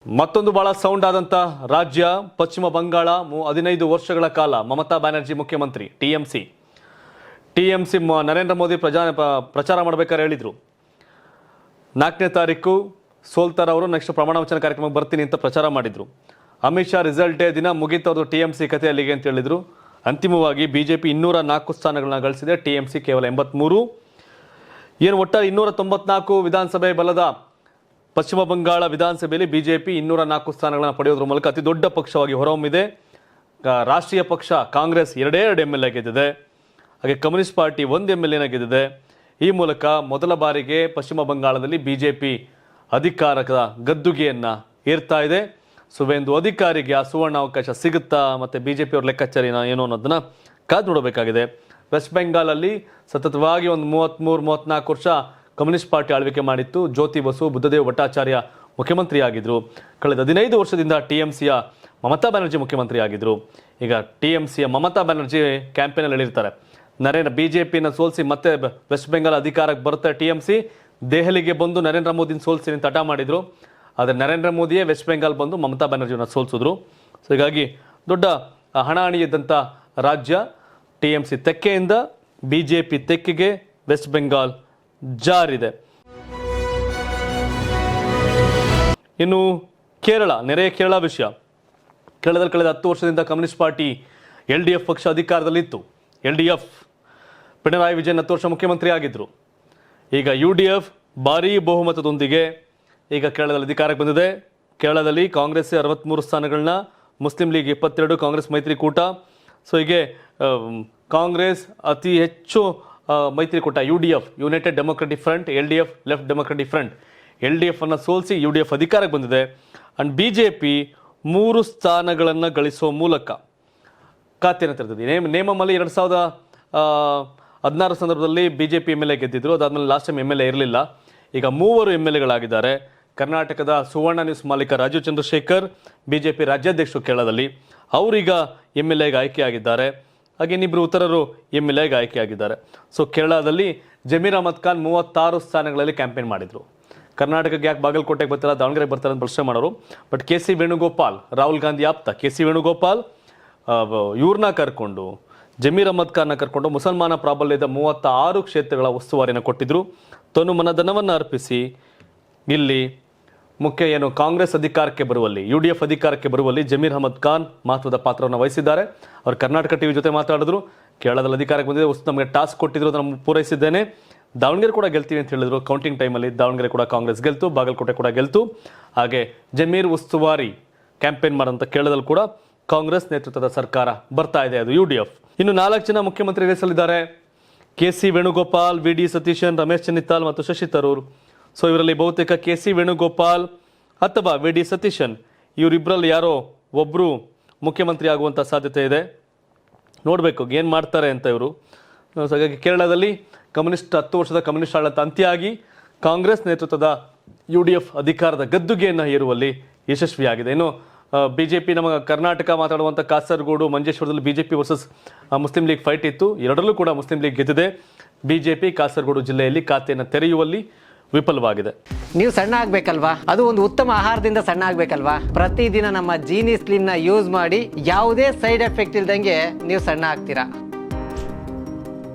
ಮತ್ತೊಂದು ಬಹಳ ಸೌಂಡ್ ಆದಂತ ರಾಜ್ಯ ಪಶ್ಚಿಮ ಬಂಗಾಳ 15 ವರ್ಷಗಳ ಕಾಲ ಮಮತಾ ಬ್ಯಾನರ್ಜಿ ಮುಖ್ಯಮಂತ್ರಿ ಟಿಎಂಸಿ ನರೇಂದ್ರ ಮೋದಿ ಪ್ರಚಾರ ಮಾಡಬೇಕಾದ್ರೆ ಹೇಳಿದ್ರು 4ನೇ ತಾರೀಕು ಸೋಲ್ತಾರ್ ಅವರು ನೆಕ್ಸ್ಟ್ ಪ್ರಮಾಣ ವಚನ ಕಾರ್ಯಕ್ರಮಕ್ಕೆ ಬರ್ತೀನಿ ಅಂತ ಪ್ರಚಾರ ಮಾಡಿದ್ರು. ಅಮಿತ್ ಶಾ ರಿಸಲ್ಟ್ ಡೇ ದಿನ ಮುಗಿತವ್ರದ್ದು ಟಿಎಂಸಿ ಕಥೆ ಅಲ್ಲಿಗೆ ಅಂತ ಹೇಳಿದ್ರು. ಅಂತಿಮವಾಗಿ ಬಿಜೆಪಿ 204 ಸ್ಥಾನಗಳನ್ನ ಗಳಿಸಿದೆ, ಟಿಎಂಸಿ ಕೇವಲ 83. ಏನು ಒಟ್ಟಾರೆ 294 ವಿಧಾನಸಭೆ ಬಲದ ಪಶ್ಚಿಮ ಬಂಗಾಳ ವಿಧಾನಸಭೆಯಲ್ಲಿ ಬಿಜೆಪಿ 204 ಸ್ಥಾನಗಳನ್ನು ಪಡೆಯೋದ್ರ ಮೂಲಕ ಅತಿ ದೊಡ್ಡ ಪಕ್ಷವಾಗಿ ಹೊರಹೊಮ್ಮಿದೆ. ರಾಷ್ಟ್ರೀಯ ಪಕ್ಷ ಕಾಂಗ್ರೆಸ್ 2 MLA ಗೆದ್ದಿದೆ, ಹಾಗೆ ಕಮ್ಯುನಿಸ್ಟ್ ಪಾರ್ಟಿ 1 MLA ಗೆದ್ದಿದೆ. ಈ ಮೂಲಕ ಮೊದಲ ಬಾರಿಗೆ ಪಶ್ಚಿಮ ಬಂಗಾಳದಲ್ಲಿ ಬಿಜೆಪಿ ಅಧಿಕಾರದ ಗದ್ದುಗೆಯನ್ನ ಏರ್ತಾ ಇದೆ. ಸುವೇಂದು ಅಧಿಕಾರಿಗೆ ಆ ಸುವರ್ಣ ಅವಕಾಶ ಸಿಗುತ್ತಾ, ಮತ್ತೆ ಬಿಜೆಪಿ ಅವ್ರ ಲೆಕ್ಕಾಚಾರಿನ ಏನು ಅನ್ನೋದನ್ನ ಕಾದು ನೋಡಬೇಕಾಗಿದೆ. ವೆಸ್ಟ್ ಬೆಂಗಾಲಲ್ಲಿ ಸತತವಾಗಿ ಒಂದು 33-34 ವರ್ಷ ಕಮ್ಯುನಿಸ್ಟ್ ಪಾರ್ಟಿ ಆಳ್ವಿಕೆ ಮಾಡಿತ್ತು. ಜ್ಯೋತಿ ಬಸು, ಬುದ್ಧದೇವ್ ಭಟ್ಟಾಚಾರ್ಯ ಮುಖ್ಯಮಂತ್ರಿ ಆಗಿದ್ರು. ಕಳೆದ 15 ವರ್ಷದಿಂದ ಟಿಎಂಸಿಯ ಮಮತಾ ಬ್ಯಾನರ್ಜಿ ಮುಖ್ಯಮಂತ್ರಿ ಆಗಿದ್ರು. ಈಗ ಟಿಎಂಸಿಯ ಮಮತಾ ಬ್ಯಾನರ್ಜಿ ಕ್ಯಾಂಪೇನಲ್ಲಿ ಹೇಳಿರ್ತಾರೆ, ಬಿಜೆಪಿನ ಸೋಲಿಸಿ ಮತ್ತೆ ವೆಸ್ಟ್ ಬೆಂಗಾಲ್ ಅಧಿಕಾರಕ್ಕೆ ಬರುತ್ತೆ ಟಿಎಂಸಿ, ದೆಹಲಿಗೆ ಬಂದು ನರೇಂದ್ರ ಮೋದಿನ ಸೋಲಿಸಿ ಅಂತ ಹಠ ಮಾಡಿದ್ರು. ಆದರೆ ನರೇಂದ್ರ ಮೋದಿಯೇ ವೆಸ್ಟ್ ಬೆಂಗಾಲ್ ಬಂದು ಮಮತಾ ಬ್ಯಾನರ್ಜಿನ ಸೋಲಿಸಿದ್ರು. ಸೊ ಹೀಗಾಗಿ ದೊಡ್ಡ ಹಣಾಹಣಿ ಇದ್ದಂಥ ರಾಜ್ಯ ಟಿಎಂಸಿ ತೆಕ್ಕೆಯಿಂದ ಬಿಜೆಪಿ ತೆಕ್ಕೆಗೆ ವೆಸ್ಟ್ ಬೆಂಗಾಲ್ ಜಾರಿದೆ. ಇನ್ನು ಕೇರಳ, ನೆರೆಯ ಕೇರಳ ವಿಷಯ. ಕೇರಳದಲ್ಲಿ ಕಳೆದ 10 ವರ್ಷದಿಂದ ಕಮ್ಯುನಿಸ್ಟ್ ಪಾರ್ಟಿ LDF ಪಕ್ಷ ಅಧಿಕಾರದಲ್ಲಿತ್ತು. LDF ಪಿಣರಾಯಿ ವಿಜಯನ್ 10 ವರ್ಷ ಮುಖ್ಯಮಂತ್ರಿ ಆಗಿದ್ರು. ಈಗ UDF ಭಾರೀ ಬಹುಮತದೊಂದಿಗೆ ಈಗ ಕೇರಳದಲ್ಲಿ ಅಧಿಕಾರಕ್ಕೆ ಬಂದಿದೆ. ಕೇರಳದಲ್ಲಿ ಕಾಂಗ್ರೆಸ್ 63 ಸ್ಥಾನಗಳನ್ನ, ಮುಸ್ಲಿಂ ಲೀಗ್ 22, ಕಾಂಗ್ರೆಸ್ ಮೈತ್ರಿಕೂಟ. ಸೊ ಹೀಗೆ ಕಾಂಗ್ರೆಸ್ ಅತಿ ಹೆಚ್ಚು ಮೈತ್ರಿಕೂಟ UDF United democratic front, LDF left democratic front, LDF ಅನ್ನು ಸೋಲಿಸಿ UDF ಅಧಿಕಾರಕ್ಕೆ ಬಂದಿದೆ. ಅಂಡ್ ಬಿಜೆಪಿ 3 ಸ್ಥಾನಗಳನ್ನು ಗಳಿಸುವ ಮೂಲಕ ಖಾತೆಯನ್ನು ತೆರೆದಿದೆ. ನೇಮಮಲ್ಲಿ 2016 ಸಂದರ್ಭದಲ್ಲಿ ಬಿಜೆಪಿ MLA ಗೆದ್ದಿದ್ರು. ಅದಾದ್ಮೇಲೆ ಲಾಸ್ಟ್ ಟೈಮ್ MLA ಇರಲಿಲ್ಲ. ಈಗ 3 MLAಗಳಾಗಿದ್ದಾರೆ. ಕರ್ನಾಟಕದ ಸುವರ್ಣ ನ್ಯೂಸ್ ಮಾಲೀಕ ರಾಜೀವ್ ಚಂದ್ರಶೇಖರ್ ಬಿಜೆಪಿ ರಾಜ್ಯಾಧ್ಯಕ್ಷರು ಕೇರಳದಲ್ಲಿ, ಅವರೀಗ MLAಗೆ ಆಯ್ಕೆಯಾಗಿದ್ದಾರೆ. ಹಾಗೆ ಇನ್ನಿಬ್ಬರು ಉತ್ತರರು MLAಗೆ ಆಯ್ಕೆಯಾಗಿದ್ದಾರೆ. ಸೊ ಕೇರಳದಲ್ಲಿ ಜಮೀರ್ ಅಹಮದ್ ಖಾನ್ 36 ಸ್ಥಾನಗಳಲ್ಲಿ ಕ್ಯಾಂಪೇನ್ ಮಾಡಿದ್ರು. ಕರ್ನಾಟಕಕ್ಕೆ ಯಾಕೆ ಬಾಗಲಕೋಟೆಗೆ ಬರ್ತಾರ, ದಾವಣಗೆರೆಗೆ ಬರ್ತಾರೆ ಅಂತ ಪ್ರಶ್ನೆ ಮಾಡೋರು. ಬಟ್ KC ವೇಣುಗೋಪಾಲ್, ರಾಹುಲ್ ಗಾಂಧಿ ಆಪ್ತ KC ವೇಣುಗೋಪಾಲ್ ಇವ್ರನ್ನ ಕರ್ಕೊಂಡು, ಜಮೀರ್ ಅಹಮದ್ ಖಾನ್ನ ಕರ್ಕೊಂಡು ಮುಸಲ್ಮಾನ ಪ್ರಾಬಲ್ಯದ 36 ಕ್ಷೇತ್ರಗಳ ಉಸ್ತುವಾರಿಯನ್ನು ಕೊಟ್ಟಿದ್ರು. ತನು ಮನಧನವನ್ನು ಅರ್ಪಿಸಿ ಇಲ್ಲಿ ಮುಖ್ಯ ಕಾಂಗ್ರೆಸ್ ಅಧಿಕಾರಕ್ಕೆ ಬರುವಲ್ಲಿ, UDF ಅಧಿಕಾರಕ್ಕೆ ಬರುವಲ್ಲಿ ಜಮೀರ್ ಅಹಮದ್ ಖಾನ್ ಮಹತ್ವದ ಪಾತ್ರವನ್ನು ವಹಿಸಿದ್ದಾರೆ. ಅವರು ಕರ್ನಾಟಕ ಟಿವಿ ಜೊತೆ ಮಾತಾಡಿದ್ರು. ಕೇರಳದಲ್ಲಿ ಅಧಿಕಾರಕ್ಕೆ ಬಂದಿದೆ, ನಮಗೆ ಟಾಸ್ಕ್ ಕೊಟ್ಟಿದ್ರು, ಅದನ್ನು ಪೂರೈಸಿದ್ದೇನೆ. ದಾವಣಗೆರೆ ಕೂಡ ಗೆಲ್ತೀವಿ ಅಂತ ಹೇಳಿದ್ರು. ಕೌಂಟಿಂಗ್ ಟೈಮಲ್ಲಿ ದಾವಣಗೆರೆ ಕೂಡ ಕಾಂಗ್ರೆಸ್ ಗೆಲ್ತು, ಬಾಗಲಕೋಟೆ ಕೂಡ ಗೆಲ್ತು. ಹಾಗೆ ಜಮೀರ್ ಉಸ್ತುವಾರಿ ಕ್ಯಾಂಪೇನ್ ಮಾಡೋಂಥ ಕೇರಳದಲ್ಲಿ ಕೂಡ ಕಾಂಗ್ರೆಸ್ ನೇತೃತ್ವದ ಸರ್ಕಾರ ಬರ್ತಾ ಇದೆ, ಅದು UDF. ಇನ್ನು 4 ಜನ ಮುಖ್ಯಮಂತ್ರಿ ರೇಸಲ್ಲಿದ್ದಾರೆ. KC ವೇಣುಗೋಪಾಲ್, VD ಸತೀಶನ್, ರಮೇಶ್ ಚೆನ್ನಿತ್ತಾಲ್ ಮತ್ತು ಶಶಿ ತರೂರ್. ಸೊ ಇವರಲ್ಲಿ ಬಹುತೇಕ KC ವೇಣುಗೋಪಾಲ್ ಅಥವಾ VD ಸತೀಶನ್ ಇವರಿಬ್ಬರಲ್ಲಿ ಯಾರೋ ಒಬ್ಬರು ಮುಖ್ಯಮಂತ್ರಿ ಆಗುವಂಥ ಸಾಧ್ಯತೆ ಇದೆ. ನೋಡಬೇಕು ಏನು ಮಾಡ್ತಾರೆ ಅಂತ ಇವರು. ಹಾಗಾಗಿ ಕೇರಳದಲ್ಲಿ ಕಮ್ಯುನಿಸ್ಟ್ 10 ವರ್ಷದ ಕಮ್ಯುನಿಸ್ಟ್ ಆಡಳಿತ ಅಂತ್ಯ ಆಗಿ ಕಾಂಗ್ರೆಸ್ ನೇತೃತ್ವದ UDF ಅಧಿಕಾರದ ಗದ್ದುಗೆಯನ್ನು ಏರುವಲ್ಲಿ ಯಶಸ್ವಿಯಾಗಿದೆ. ಇನ್ನು ಬಿಜೆಪಿ, ನಮ್ಮ ಕರ್ನಾಟಕ ಮಾತಾಡುವಂಥ ಕಾಸರಗೋಡು, ಮಂಜೇಶ್ವರದಲ್ಲಿ BJP versus Muslim League fight ಇತ್ತು. ಎರಡರಲ್ಲೂ ಕೂಡ ಮುಸ್ಲಿಂ ಲೀಗ್ ಗೆದ್ದಿದೆ. ಬಿಜೆಪಿ ಕಾಸರಗೋಡು ಜಿಲ್ಲೆಯಲ್ಲಿ ಖಾತೆಯನ್ನು ತೆರೆಯುವಲ್ಲಿ ವಿಫಲವಾಗಿದೆ. ನೀವು ಸಣ್ಣ ಆಗ್ಬೇಕಲ್ವಾ, ಅದು ಒಂದು ಉತ್ತಮ ಆಹಾರದಿಂದ ಸಣ್ಣ ಆಗ್ಬೇಕಲ್ವಾ. ಪ್ರತಿದಿನ ನಮ್ಮ ಜೀನಿ ಸ್ಲಿಮ್ ನ ಯೂಸ್ ಮಾಡಿ ಯಾವುದೇ ಸೈಡ್ ಎಫೆಕ್ಟ್ ಇಲ್ದಂಗೆ ನೀವು ಸಣ್ಣ ಆಗ್ತೀರಾ.